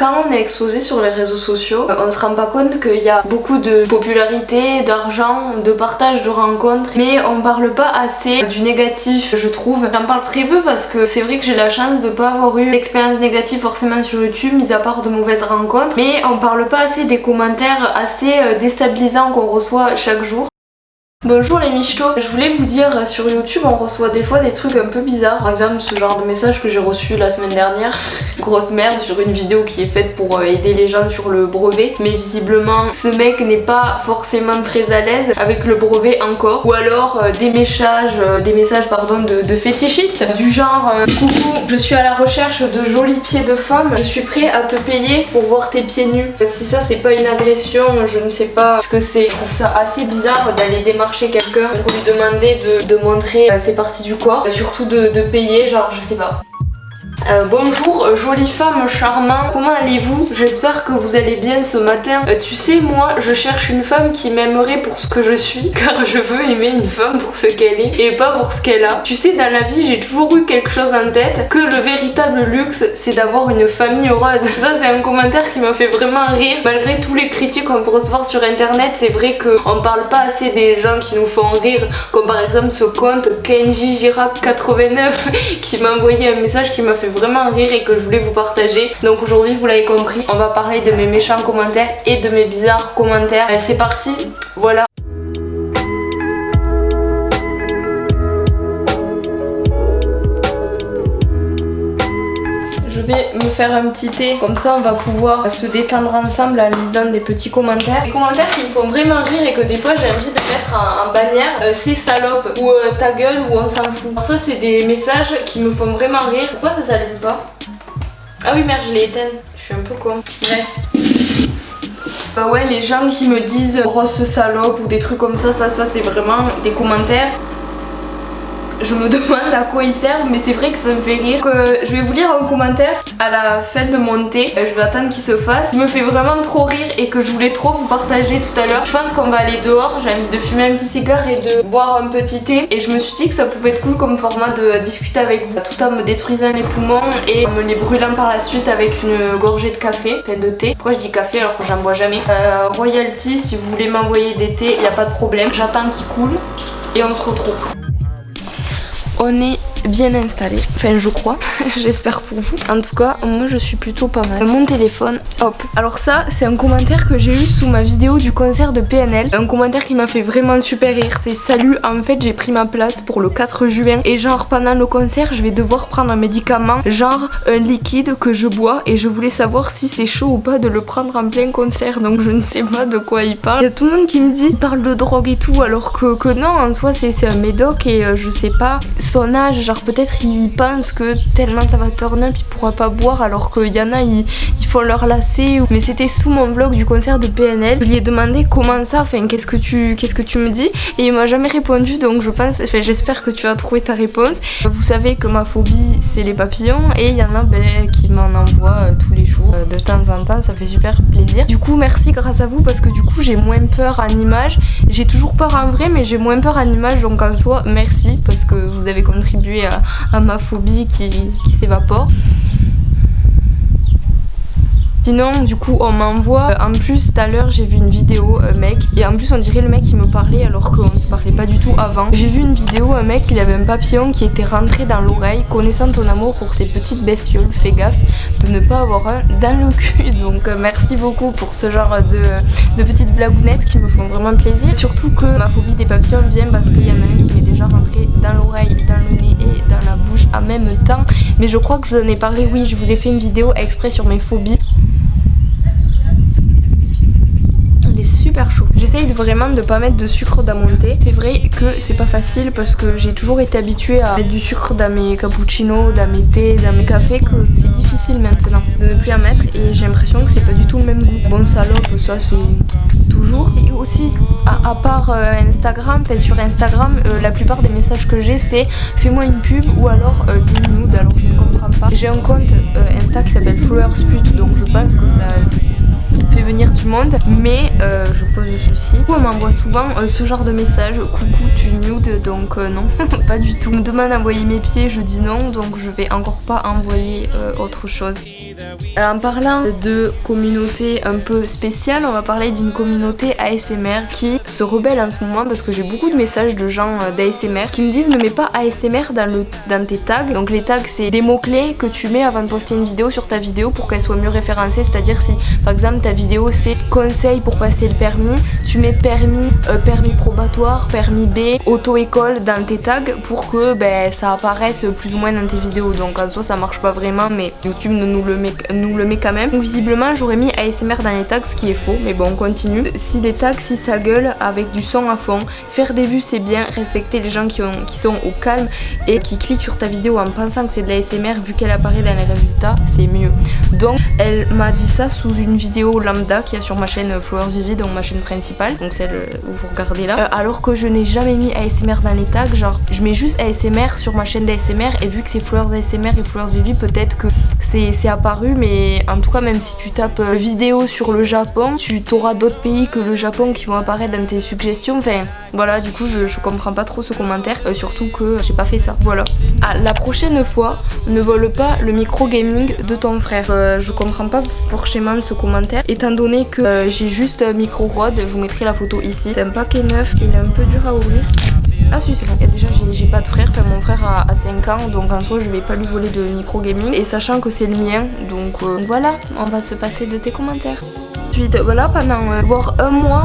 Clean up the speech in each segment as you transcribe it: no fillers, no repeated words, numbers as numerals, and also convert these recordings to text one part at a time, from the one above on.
Quand on est exposé sur les réseaux sociaux, on se rend pas compte qu'il y a beaucoup de popularité, d'argent, de partage de rencontres, mais on parle pas assez du négatif, je trouve. J'en parle très peu parce que c'est vrai que j'ai la chance de pas avoir eu d'expérience négative forcément sur YouTube, mis à part de mauvaises rencontres, mais on parle pas assez des commentaires assez déstabilisants qu'on reçoit chaque jour. Bonjour les michtos, je voulais vous dire, sur YouTube on reçoit des fois des trucs un peu bizarres. Par exemple ce genre de message que j'ai reçu la semaine dernière, grosse merde, sur une vidéo qui est faite pour aider les gens sur le brevet, mais visiblement ce mec n'est pas forcément très à l'aise avec le brevet encore. Ou alors des messages de fétichistes, du genre coucou, je suis à la recherche de jolis pieds de femme, je suis prêt à te payer pour voir tes pieds nus. Si ça c'est pas une agression, je ne sais pas ce que c'est. Je trouve ça assez bizarre d'aller démarcher quelqu'un pour lui demander de montrer ses parties du corps, surtout de payer, genre je sais pas. Bonjour, jolie femme charmante, comment allez-vous? J'espère que vous allez bien ce matin. Tu sais, moi, je cherche une femme qui m'aimerait pour ce que je suis, car je veux aimer une femme pour ce qu'elle est et pas pour ce qu'elle a. Tu sais, dans la vie, j'ai toujours eu quelque chose en tête, que le véritable luxe, c'est d'avoir une famille heureuse. Ça, c'est un commentaire qui m'a fait vraiment rire. Malgré tous les critiques qu'on peut recevoir sur internet, c'est vrai qu'on parle pas assez des gens qui nous font rire, comme par exemple ce compte Kenji Girac 89 qui m'a envoyé un message qui m'a fait vraiment rire et que je voulais vous partager. Donc aujourd'hui, vous l'avez compris, on va parler de mes méchants commentaires et de mes bizarres commentaires. C'est parti, voilà. Je vais me faire un petit thé, comme ça on va pouvoir se détendre ensemble en lisant des petits commentaires. Des commentaires qui me font vraiment rire et que des fois j'ai envie de mettre en bannière, c'est salope ou ta gueule ou on s'en fout. Alors ça c'est des messages qui me font vraiment rire. Pourquoi ça s'allume pas? Ah oui merde, je l'ai éteint, je suis un peu con. Bref. Ouais, les gens qui me disent grosse salope ou des trucs comme ça c'est vraiment des commentaires. Je me demande à quoi ils servent, mais c'est vrai que ça me fait rire. Je vais vous lire un commentaire à la fin de mon thé. Je vais attendre qu'il se fasse. Il me fait vraiment trop rire et que je voulais trop vous partager tout à l'heure. Je pense qu'on va aller dehors. J'ai envie de fumer un petit cigare et de boire un petit thé. Et je me suis dit que ça pouvait être cool comme format de discuter avec vous, tout en me détruisant les poumons et en me les brûlant par la suite avec une gorgée de café, enfin de thé. Pourquoi je dis café alors que j'en bois jamais? Royalty, si vous voulez m'envoyer des thés, il n'y a pas de problème. J'attends qu'il coule et on se retrouve. On est bien installé, enfin je crois, j'espère pour vous. En tout cas, moi je suis plutôt pas mal. Mon téléphone, hop. Alors ça, c'est un commentaire que j'ai eu sous ma vidéo du concert de PNL. Un commentaire qui m'a fait vraiment super rire. C'est salut, en fait j'ai pris ma place pour le 4 juin et genre pendant le concert je vais devoir prendre un médicament, genre un liquide que je bois et je voulais savoir si c'est chaud ou pas de le prendre en plein concert. Donc je ne sais pas de quoi il parle. Il y a tout le monde qui me dit il parle de drogue et tout alors que non, en soi c'est un médoc et je sais pas son âge, genre peut-être il pense que tellement ça va turn up il pourra pas boire alors qu'il y en a ils font leur lacet. Mais c'était sous mon vlog du concert de PNL. Je lui ai demandé comment ça, enfin qu'est-ce que tu me dis et il m'a jamais répondu, donc je pense, enfin j'espère que tu as trouvé ta réponse. Vous savez que ma phobie c'est les papillons et il y en a qui m'en envoient tous les jours de temps en temps, ça fait super plaisir. Du coup merci grâce à vous parce que du coup j'ai moins peur en image. J'ai toujours peur en vrai mais j'ai moins peur en image, donc en soi merci parce que vous avez contribué à ma phobie qui s'évapore. Sinon du coup on m'envoie, en plus tout à l'heure j'ai vu une vidéo, un mec, et en plus on dirait le mec qui me parlait alors qu'on ne se parlait pas du tout avant. J'ai vu une vidéo, un mec il avait un papillon qui était rentré dans l'oreille. Connaissant ton amour pour ces petites bestioles, fais gaffe de ne pas avoir un dans le cul. Donc merci beaucoup pour ce genre de petites blagounettes qui me font vraiment plaisir. Surtout que ma phobie des papillons vient parce qu'il y en a un qui m'est déjà rentré dans l'oreille, dans le nez et dans la bouche en même temps. Mais je crois que je vous en ai parlé, oui, je vous ai fait une vidéo exprès sur mes phobies. Super chaud. J'essaye vraiment de pas mettre de sucre dans mon thé. C'est vrai que c'est pas facile parce que j'ai toujours été habituée à mettre du sucre dans mes cappuccinos, dans mes thés, dans mes cafés, que c'est difficile maintenant de ne plus en mettre et j'ai l'impression que c'est pas du tout le même goût. Bon salope, ça c'est toujours. Et aussi, à part Instagram, enfin sur Instagram, la plupart des messages que j'ai c'est fais-moi une pub ou alors des nudes, alors je ne comprends pas. J'ai un compte Insta qui s'appelle Flowers Put, donc je pense que ça fait venir du monde, mais je pose le souci. On m'envoie souvent ce genre de message, coucou tu nude, donc non, pas du tout. On me demande d'envoyer mes pieds, je dis non, donc je vais encore pas envoyer autre chose. En parlant de communauté un peu spéciale, on va parler d'une communauté ASMR qui se rebelle en ce moment parce que j'ai beaucoup de messages de gens d'ASMR qui me disent ne mets pas ASMR dans tes tags. Donc les tags c'est des mots-clés que tu mets avant de poster une vidéo sur ta vidéo pour qu'elle soit mieux référencée, c'est-à-dire si par exemple ta vidéo c'est conseil pour passer le permis, tu mets permis, permis probatoire, permis B, auto-école dans tes tags pour que ça apparaisse plus ou moins dans tes vidéos. Donc en soi ça marche pas vraiment mais YouTube nous le met quand même. Donc visiblement j'aurais mis ASMR dans les tags, ce qui est faux, mais bon on continue. Si les tags, si ça gueule avec du son à fond, faire des vues c'est bien, respecter les gens qui sont au calme et qui cliquent sur ta vidéo en pensant que c'est de l'ASMR vu qu'elle apparaît dans les résultats, c'est mieux. Donc elle m'a dit ça sous une vidéo lambda qui est sur ma chaîne Flowers Vivi, donc ma chaîne principale, donc celle où vous regardez là, alors que je n'ai jamais mis ASMR dans les tags, genre je mets juste ASMR sur ma chaîne d'ASMR et vu que c'est Flowers ASMR et Flowers Vivi, peut-être que c'est apparu, mais en tout cas même si tu tapes vidéo sur le Japon, tu auras d'autres pays que le Japon qui vont apparaître dans tes suggestions, enfin voilà, du coup je comprends pas trop ce commentaire, surtout que j'ai pas fait ça, voilà. Ah, la prochaine fois, ne vole pas le micro gaming de ton frère. Je comprends pas forcément ce commentaire, étant donné que j'ai juste un micro Rode, je vous mettrai la photo ici. C'est un paquet neuf, il est un peu dur à ouvrir. Ah si c'est bon, et déjà j'ai pas de frère, enfin mon frère a 5 ans donc en soi je vais pas lui voler de micro gaming et sachant que c'est le mien donc voilà, on va se passer de tes commentaires. Ensuite voilà, pendant voire un mois,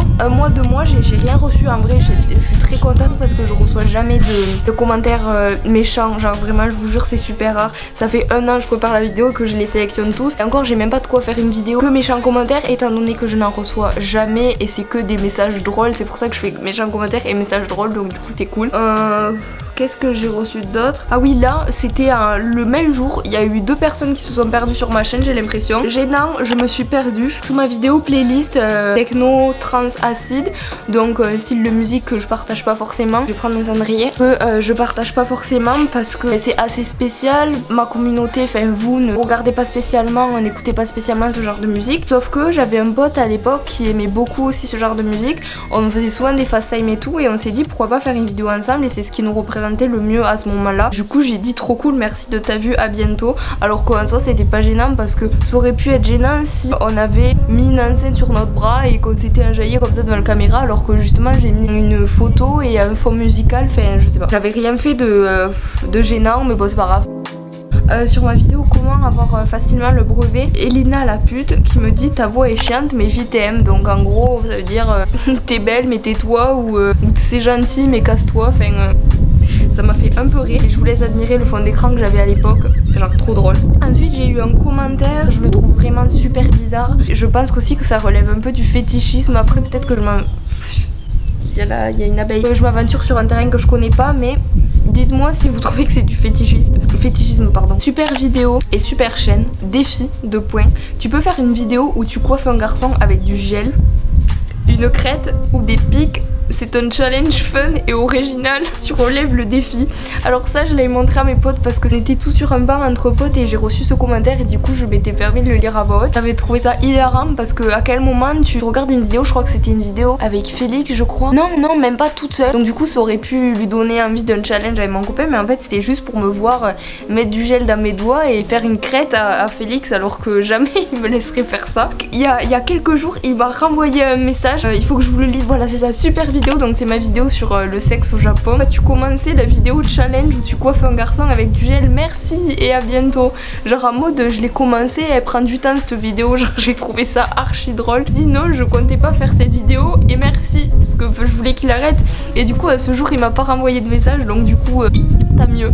2 mois, j'ai rien reçu en vrai, je suis très contente parce que je reçois jamais de commentaires méchants, genre vraiment je vous jure c'est super rare. Ça fait 1 an que je prépare la vidéo que je les sélectionne tous et encore j'ai même pas de quoi faire une vidéo que méchants commentaires étant donné que je n'en reçois jamais et c'est que des messages drôles, c'est pour ça que je fais méchants commentaires et messages drôles donc du coup c'est cool. Qu'est-ce que j'ai reçu d'autre? Ah oui, là, c'était le même jour. Il y a eu 2 personnes qui se sont perdues sur ma chaîne, j'ai l'impression. Gênant, je me suis perdue. Sous ma vidéo playlist techno, trans, acide. Donc, style de musique que je partage pas forcément. Je vais prendre mon cendrier. Que je partage pas forcément parce que c'est assez spécial. Ma communauté, enfin, vous ne regardez pas spécialement, n'écoutez pas spécialement ce genre de musique. Sauf que j'avais un pote à l'époque qui aimait beaucoup aussi ce genre de musique. On faisait souvent des FaceTime et tout. Et on s'est dit pourquoi pas faire une vidéo ensemble. Et c'est ce qui nous représente le mieux à ce moment là. Du coup j'ai dit trop cool, merci de ta vue, à bientôt. Alors qu'en soi c'était pas gênant parce que ça aurait pu être gênant si on avait mis une enceinte sur notre bras et qu'on s'était enjaillé comme ça devant la caméra alors que justement j'ai mis une photo et un fond musical, enfin je sais pas. J'avais rien fait de gênant mais bon c'est pas grave. Sur ma vidéo comment avoir facilement le brevet, Elina la pute qui me dit ta voix est chiante mais JTM, donc en gros ça veut dire t'es belle mais tais-toi ou c'est gentil mais casse-toi, enfin ça m'a fait un peu rire et je vous laisse admirer le fond d'écran que j'avais à l'époque, genre trop drôle. Ensuite j'ai eu un commentaire, je le trouve vraiment super bizarre, je pense aussi que ça relève un peu du fétichisme, après peut-être que il y a une abeille. Je m'aventure sur un terrain que je connais pas mais dites-moi si vous trouvez que c'est du fétichisme pardon. Super vidéo et super chaîne, défi, 2 points. Tu peux faire une vidéo où tu coiffes un garçon avec du gel, une crête ou des pics. C'est un challenge fun et original, tu relèves le défi. Alors ça je l'avais montré à mes potes parce que c'était tout sur un banc entre potes et j'ai reçu ce commentaire et du coup je m'étais permis de le lire à voix haute. J'avais trouvé ça hilarant parce que à quel moment tu regardes une vidéo, je crois que c'était une vidéo avec Félix je crois. Non même pas toute seule. Donc du coup ça aurait pu lui donner envie d'un challenge avec mon copain mais en fait c'était juste pour me voir mettre du gel dans mes doigts et faire une crête à Félix alors que jamais il me laisserait faire ça. Il y a quelques jours il m'a renvoyé un message, il faut que je vous le lise, voilà c'est ça, super vidéo. Donc c'est ma vidéo sur le sexe au Japon. Tu commençais la vidéo challenge où tu coiffes un garçon avec du gel, merci et à bientôt. Genre en mode je l'ai commencé, elle prend du temps cette vidéo, genre j'ai trouvé ça archi drôle. Je dis non je comptais pas faire cette vidéo et merci parce que je voulais qu'il arrête et du coup à ce jour il m'a pas renvoyé de message donc du coup tant mieux.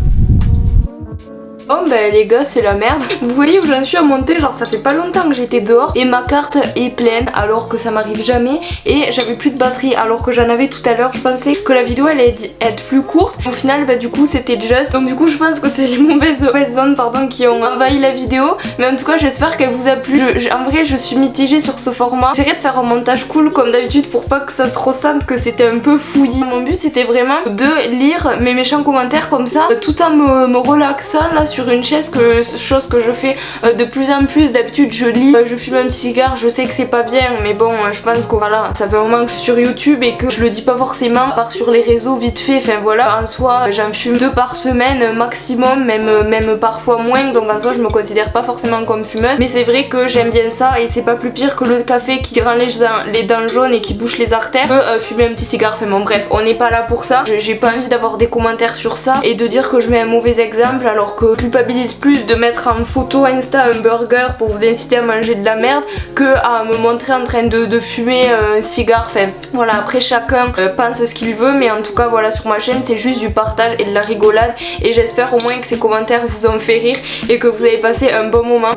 Oh ben les gars c'est la merde. Vous voyez où j'en suis à monter, genre ça fait pas longtemps que j'étais dehors et ma carte est pleine alors que ça m'arrive jamais et j'avais plus de batterie alors que j'en avais tout à l'heure. Je pensais que la vidéo elle allait être plus courte, au final bah du coup c'était juste, donc du coup je pense que c'est les mauvaises zones pardon qui ont envahi la vidéo, mais en tout cas j'espère qu'elle vous a plu. En vrai je suis mitigée sur ce format, j'essaierai de faire un montage cool comme d'habitude pour pas que ça se ressente que c'était un peu fouillis. Mon but c'était vraiment de lire mes méchants commentaires comme ça tout en me relaxant là sur une chaise, chose que je fais de plus en plus. D'habitude je lis, je fume un petit cigare, je sais que c'est pas bien, mais bon je pense que voilà, ça fait un moment que je suis sur YouTube et que je le dis pas forcément, à part sur les réseaux vite fait, enfin voilà. En soi j'en fume 2 par semaine maximum, même parfois moins, donc en soi je me considère pas forcément comme fumeuse, mais c'est vrai que j'aime bien ça et c'est pas plus pire que le café qui rend les dents jaunes et qui bouche les artères que fumer un petit cigare. Enfin bon bref, on n'est pas là pour ça. J'ai pas envie d'avoir des commentaires sur ça et de dire que je mets un mauvais exemple alors que je culpabilise plus de mettre en photo Insta un burger pour vous inciter à manger de la merde que à me montrer en train de fumer un cigare. Enfin voilà, après chacun pense ce qu'il veut, mais en tout cas voilà, sur ma chaîne c'est juste du partage et de la rigolade et j'espère au moins que ces commentaires vous ont fait rire et que vous avez passé un bon moment.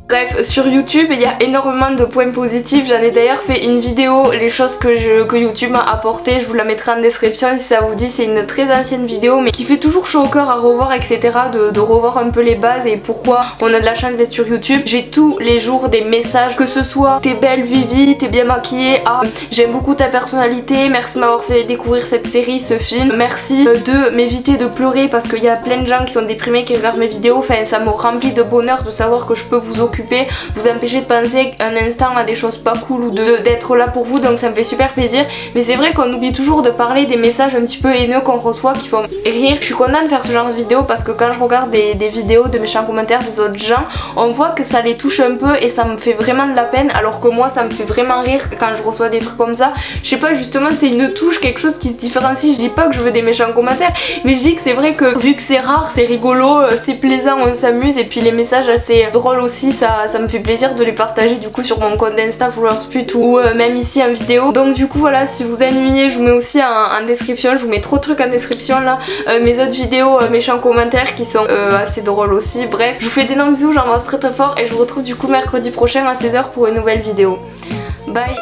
Bref, sur YouTube il y a énormément de points positifs, j'en ai d'ailleurs fait une vidéo, les choses que YouTube m'a apporté, je vous la mettrai en description si ça vous dit. C'est une très ancienne vidéo mais qui fait toujours chaud au cœur à revoir, etc. de revoir un peu les bases et pourquoi on a de la chance d'être sur YouTube. J'ai tous les jours des messages, que ce soit t'es belle Vivi, t'es bien maquillée, ah j'aime beaucoup ta personnalité, merci de m'avoir fait découvrir cette série, ce film, merci de m'éviter de pleurer parce qu'il y a plein de gens qui sont déprimés qui regardent mes vidéos. Enfin ça me remplit de bonheur de savoir que je peux vous occuper, vous empêcher de penser un instant à des choses pas cool ou d'être là pour vous, donc ça me fait super plaisir. Mais c'est vrai qu'on oublie toujours de parler des messages un petit peu haineux qu'on reçoit qui font rire. Je suis contente de faire ce genre de vidéo parce que quand je regarde des vidéos de méchants commentaires des autres gens, on voit que ça les touche un peu et ça me fait vraiment de la peine, alors que moi ça me fait vraiment rire quand je reçois des trucs comme ça. Je sais pas, justement c'est une touche, quelque chose qui se différencie. Je dis pas que je veux des méchants commentaires, mais je dis que c'est vrai que vu que c'est rare, c'est rigolo, c'est plaisant, on s'amuse et puis les messages assez drôles aussi, ça me fait plaisir de les partager du coup sur mon compte Insta Flowersput ou même ici en vidéo. Donc du coup voilà, si vous ennuyez, je vous mets aussi en description, je vous mets trop de trucs en description là, mes autres vidéos méchants commentaires qui sont assez drôles aussi. Bref, je vous fais d'énormes bisous, j'embrasse très très fort et je vous retrouve du coup mercredi prochain à 16h pour une nouvelle vidéo. Bye.